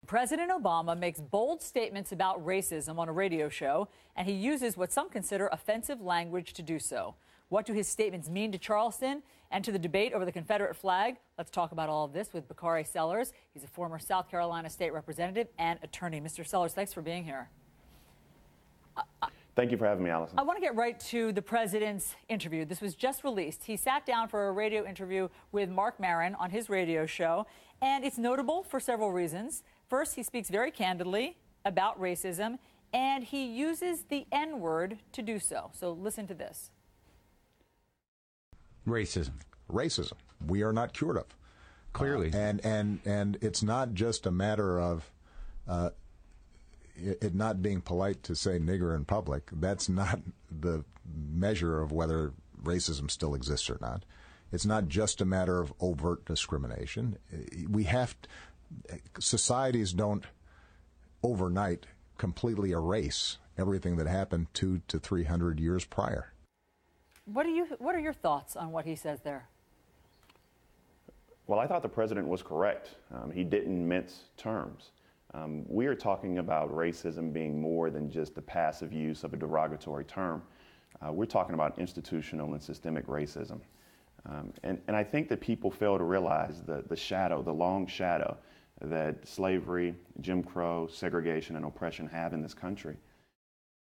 President Obama makes bold statements about racism on a radio show, and he uses what some consider offensive language to do so. What do his statements mean to Charleston and to the debate over the Confederate flag? Let's talk about all of this with Bakari Sellers. He's a former South Carolina state representative and attorney. Mr. Sellers, thanks for being here. Thank you for having me, Allison. I want to get right to the president's interview. This was just released. He sat down for a radio interview with Mark Maron on his radio show, and it's notable for several reasons. First, he speaks very candidly about racism, and he uses the N-word to do so. So listen to this. Racism. We are not cured of. Clearly. And it's not just a matter of it not being polite to say nigger in public. That's not the measure of whether racism still exists or not. It's not just a matter of overt discrimination. Societies don't overnight completely erase everything that happened 200 to 300 years prior. What are your thoughts on what he says there? Well, I thought the president was correct. He didn't mince terms. We are talking about racism being more than just the passive use of a derogatory term. We're talking about institutional and systemic racism. And I think that people fail to realize the long shadow that slavery, Jim Crow, segregation, and oppression have in this country.